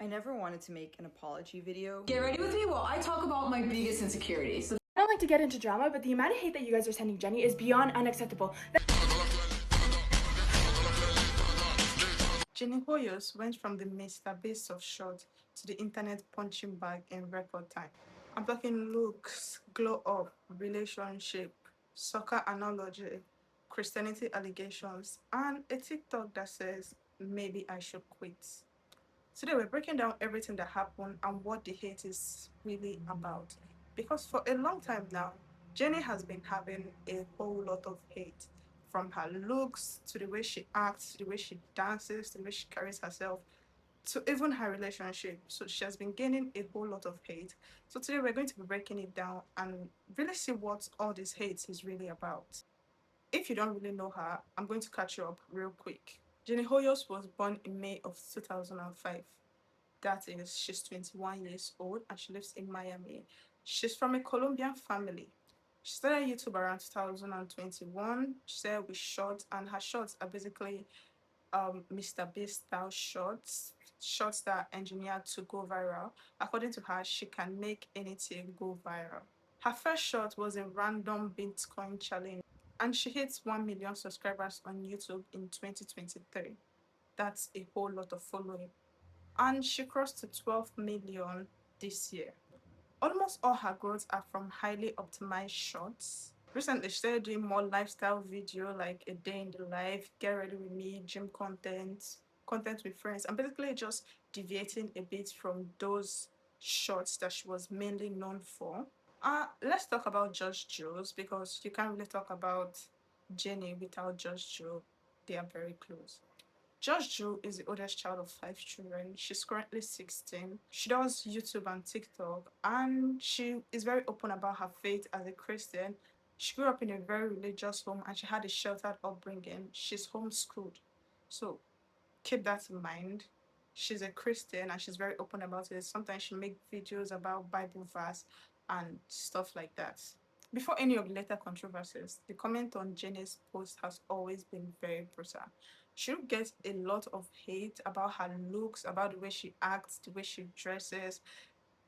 I never wanted to make an apology video. Get ready with me while I talk about my biggest insecurities. I don't like to get into drama, but the amount of hate that you guys are sending Jenny is beyond unacceptable. Jenny Hoyos went from the Mr. Beast of short to the internet punching bag in record time. I'm talking looks, glow up, relationship, soccer analogy, Christianity allegations, and a TikTok that says, maybe I should quit. Today we're breaking down everything that happened and what the hate is really about. Because for a long time now, Jenny has been having a whole lot of hate. From her looks, to the way she acts, to the way she dances, to the way she carries herself, to even her relationship. So she has been gaining a whole lot of hate. So today we're going to be breaking it down and really see what all this hate is really about. If you don't really know her, I'm going to catch you up real quick. Jenny Hoyos was born in May of 2005. That is, she's 21 years old and she lives in Miami. She's from a Colombian family. She started YouTube around 2021. She started with shorts, and her shorts are basically Mr. Beast style shorts that are engineered to go viral. According to her, she can make anything go viral. Her first short was a random Bitcoin challenge, and she hit 1 million subscribers on YouTube in 2023. That's a whole lot of following. And she crossed to 12 million this year. Almost all her growth are from highly optimized shorts. Recently, she started doing more lifestyle video like a day in the life, get ready with me, gym content with friends, and basically just deviating a bit from those shorts that she was mainly known for. Let's talk about Just Jules, because you can't really talk about Jenny without Just Jules. They are very close. Just Jules is the oldest child of 5 children. She's currently 16. She does YouTube and TikTok, and she is very open about her faith as a Christian. She grew up in a very religious home and she had a sheltered upbringing. She's homeschooled. So keep that in mind. She's a Christian and she's very open about it. Sometimes she makes videos about Bible verse and stuff like that. Before any of the later controversies, the comment on Jenny's post has always been very brutal. She gets a lot of hate about her looks, about the way she acts, the way she dresses.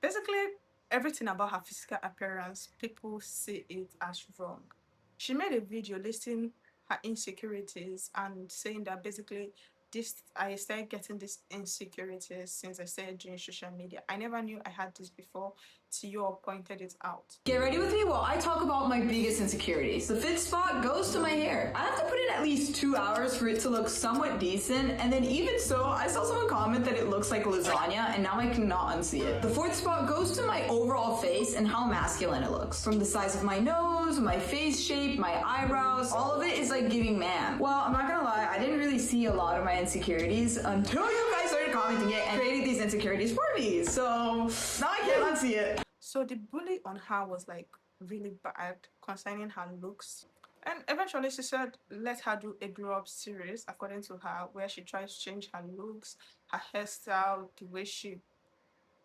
Basically, everything about her physical appearance, people see it as wrong. She made a video listing her insecurities and saying that basically I started getting these insecurities since I started doing social media. I never knew I had this before till you all pointed it out. Get ready with me while I talk about my biggest insecurities. The fit spot goes to my hair. I have to put in at least 2 hours for it to look somewhat decent, and then even so, I saw someone comment that it looks like lasagna, and now I cannot unsee it. The fourth spot goes to my overall face and how masculine it looks. From the size of my nose, my face shape, my eyebrows, all of it is like giving man. Well, I'm not gonna lie, I didn't really see a lot of my insecurities until you guys started commenting it and created these insecurities for me. So now I can't unsee it. So the bully on her was like really bad concerning her looks. And eventually she said, let her do a glow up series, according to her, where she tries to change her looks, her hairstyle, the way she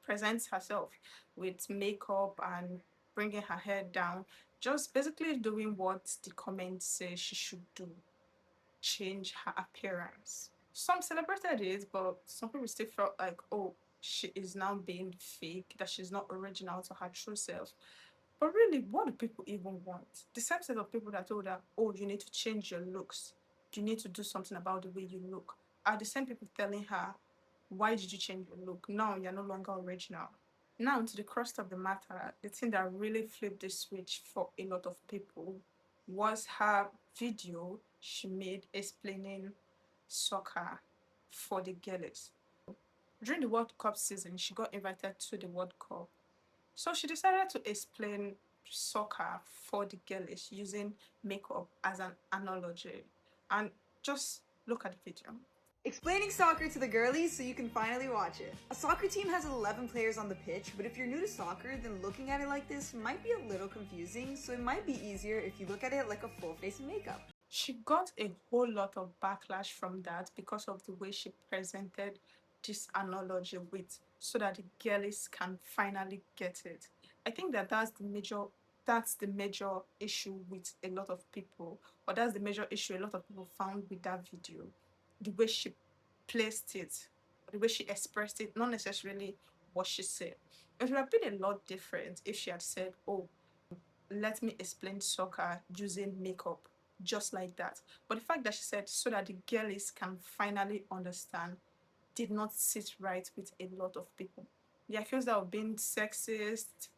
presents herself with makeup and bringing her hair down. Just basically doing what the comments say she should do. Change her appearance. Some celebrated it, but some people still felt like, oh, she is now being fake, that she's not original to her true self. But really, what do people even want? The same set of people that told her, oh, you need to change your looks, you need to do something about the way you look, are the same people telling her, why did you change your look? Now you're no longer original. Now, to the crust of the matter, the thing that really flipped the switch for a lot of people was her video she made explaining soccer for the girls. During the World Cup season, she got invited to the World Cup. So she decided to explain soccer for the girls using makeup as an analogy. And just look at the video. Explaining soccer to the girlies so you can finally watch it. A soccer team has 11 players on the pitch, but if you're new to soccer, then looking at it like this might be a little confusing, so it might be easier if you look at it like a full face of makeup. She got a whole lot of backlash from that because of the way she presented this analogy with, so that the girlies can finally get it. I think that's the major issue with a lot of people, or that's the major issue a lot of people found with that video. The way she placed it, the way she expressed it, not necessarily what she said. It would have been a lot different if she had said, "Oh, let me explain soccer using makeup," just like that. But the fact that she said, "so that the girlies can finally understand," did not sit right with a lot of people. They accused her of being sexist,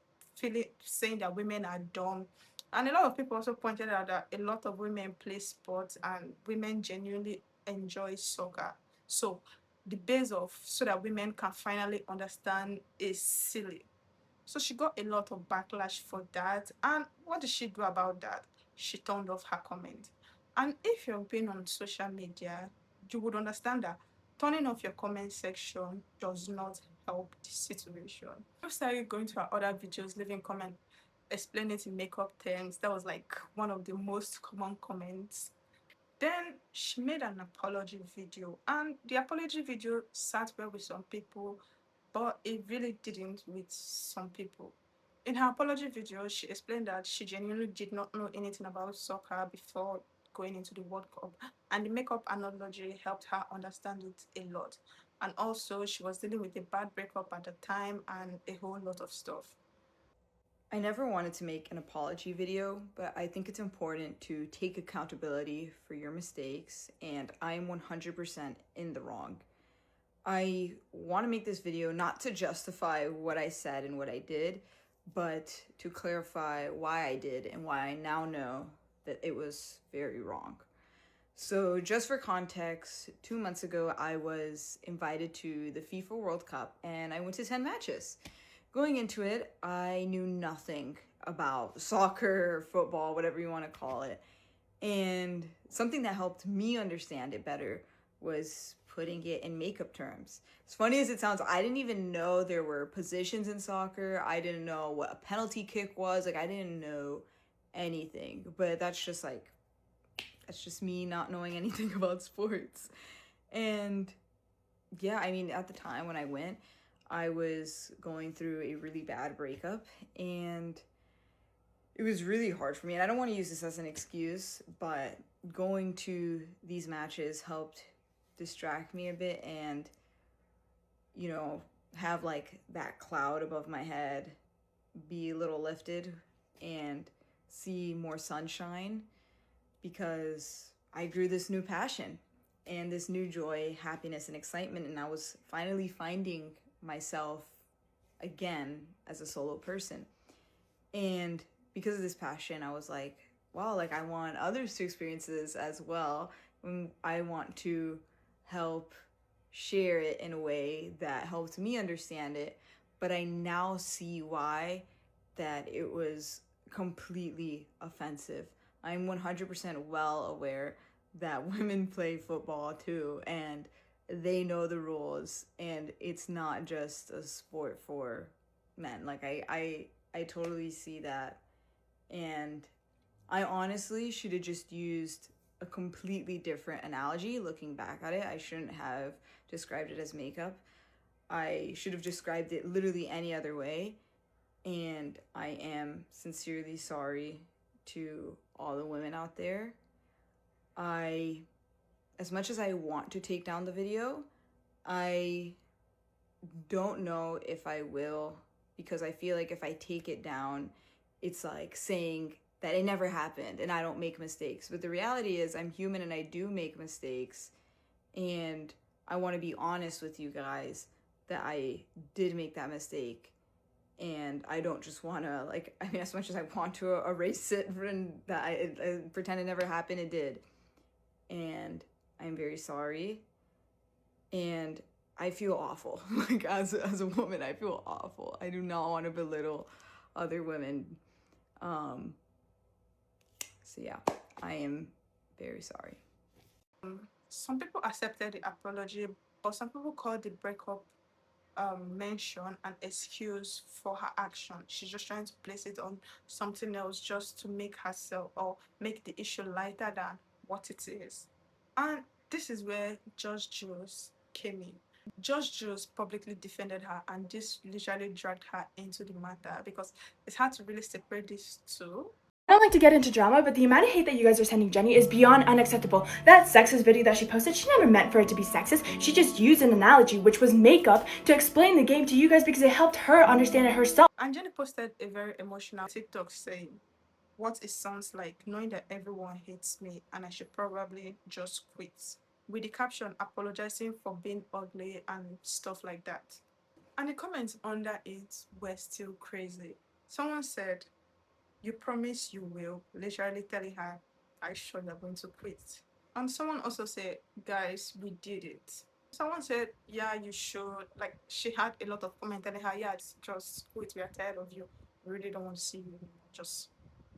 saying that women are dumb. And a lot of people also pointed out that a lot of women play sports and women genuinely enjoy soccer. So the base of "so that women can finally understand" is silly. So she got a lot of backlash for that. And what did she do about that? She turned off her comment. And if you've been on social media, you would understand that turning off your comment section does not help the situation. I started going to her other videos, leaving comment, explaining it in makeup terms. That was like one of the most common comments. Then she made an apology video, and the apology video sat well with some people, but it really didn't with some people. In her apology video, she explained that she genuinely did not know anything about soccer before going into the World Cup, and the makeup analogy helped her understand it a lot. And also, she was dealing with a bad breakup at the time and a whole lot of stuff. I never wanted to make an apology video, but I think it's important to take accountability for your mistakes, and I am 100% in the wrong. I want to make this video not to justify what I said and what I did, but to clarify why I did and why I now know that it was very wrong. So just for context, 2 months ago, I was invited to the FIFA World Cup and I went to 10 matches. Going into it, I knew nothing about soccer, football, whatever you want to call it. And something that helped me understand it better was putting it in makeup terms. As funny as it sounds, I didn't even know there were positions in soccer. I didn't know what a penalty kick was. Like, I didn't know anything. But that's just me not knowing anything about sports. And yeah, I mean, at the time when I went, I was going through a really bad breakup and it was really hard for me. And I don't want to use this as an excuse, but going to these matches helped distract me a bit and, you know, have like that cloud above my head be a little lifted and see more sunshine, because I grew this new passion and this new joy, happiness, and excitement. And I was finally finding myself again as a solo person. And because of this passion, I was like, wow, like I want others to experience this as well. I want to help share it in a way that helped me understand it. But I now see why that it was completely offensive. I'm 100% well aware that women play football too, and they know the rules, and it's not just a sport for men. Like I totally see that, and I honestly should have just used a completely different analogy. Looking back at it, I shouldn't have described it as makeup. I should have described it literally any other way, and I am sincerely sorry to all the women out there. As much as I want to take down the video, I don't know if I will, because I feel like if I take it down, it's like saying that it never happened and I don't make mistakes. But the reality is I'm human and I do make mistakes. And I want to be honest with you guys that I did make that mistake. And I don't just want to, like, I mean, as much as I want to erase it and that I pretend it never happened, it did. And I'm very sorry. And I feel awful. Like, as a woman, I feel awful. I do not want to belittle other women. So yeah, I am very sorry. Some people accepted the apology, but some people called the breakup mention an excuse for her action. She's just trying to place it on something else just to make herself or make the issue lighter than what it is. And this is where Judge Jules came in. Judge Jules publicly defended her, and this literally dragged her into the matter because it's hard to really separate these two. I don't like to get into drama, but the amount of hate that you guys are sending Jenny is beyond unacceptable. That sexist video that she posted, she never meant for it to be sexist. She just used an analogy, which was makeup, to explain the game to you guys because it helped her understand it herself. And Jenny posted a very emotional TikTok saying, "What it sounds like knowing that everyone hates me and I should probably just quit." With the caption apologizing for being ugly and stuff like that. And the comments under it were still crazy. Someone said, "You promise you will," literally telling her, "Are you sure you're going to quit?" And someone also said, "Guys, we did it." Someone said, "Yeah, you should." Like, she had a lot of comment telling her, "Yeah, just quit. We are tired of you. We really don't want to see you anymore. Just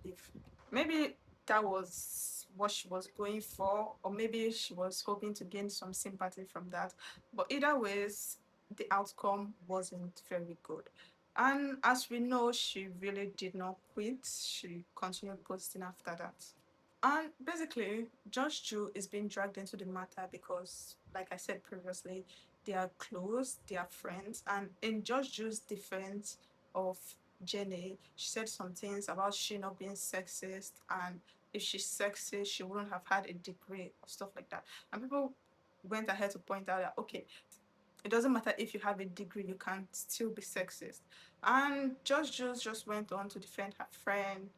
leave." Maybe that was what she was going for, or maybe she was hoping to gain some sympathy from that. But either ways, the outcome wasn't very good. And as we know, she really did not quit. She continued posting after that. And basically, Judge Ju is being dragged into the matter because, like I said previously, they are close, they are friends. And in Judge Ju's defense of Jenny, she said some things about she not being sexist, and if she's sexist, she wouldn't have had a degree or stuff like that. And people went ahead to point out that, okay, it doesn't matter if you have a degree, you can still be sexist. And Judge Jules just went on to defend her friend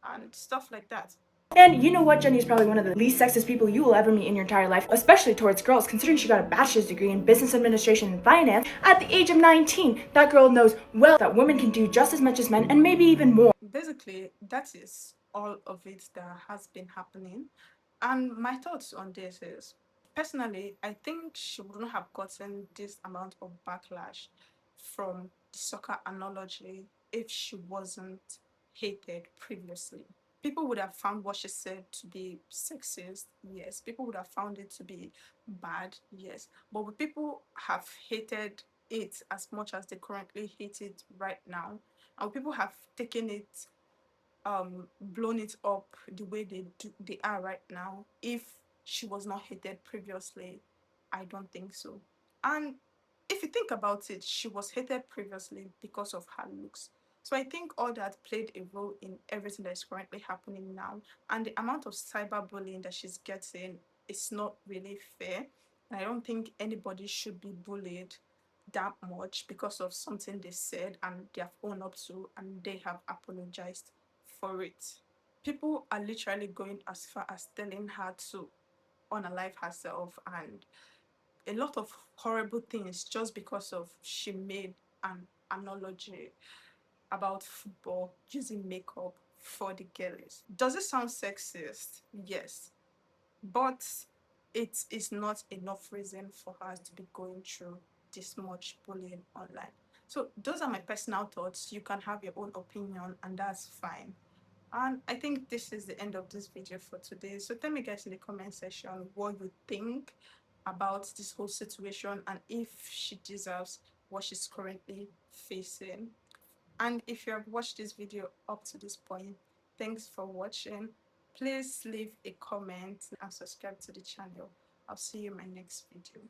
and stuff like that. And you know what? Jenny is probably one of the least sexist people you will ever meet in your entire life, especially towards girls, considering she got a bachelor's degree in business administration and finance at the age of 19. That girl knows well that women can do just as much as men and maybe even more. Basically, that is all of it that has been happening. And my thoughts on this is, personally, I think she wouldn't have gotten this amount of backlash from the soccer analogy if she wasn't hated previously. People would have found what she said to be sexist, yes. People would have found it to be bad, yes. But would people have hated it as much as they currently hate it right now? And people have taken it, blown it up the way they are right now if she was not hated previously? I don't think so. And if you think about it, she was hated previously because of her looks. So I think all that played a role in everything that is currently happening now. And the amount of cyberbullying that she's getting is not really fair. And I don't think anybody should be bullied that much because of something they said and they have owned up to and they have apologized for it. People are literally going as far as telling her to unalive herself and a lot of horrible things just because of she made an analogy about football using makeup for the girls. Does it sound sexist? Yes. But it is not enough reason for her to be going through this much bullying online. So those are my personal thoughts. You can have your own opinion and that's fine. And I think this is the end of this video for today. So tell me guys in the comment section what you think about this whole situation and if she deserves what she's currently facing. And if you have watched this video up to this point, thanks for watching. Please leave a comment and subscribe to the channel. I'll see you in my next video.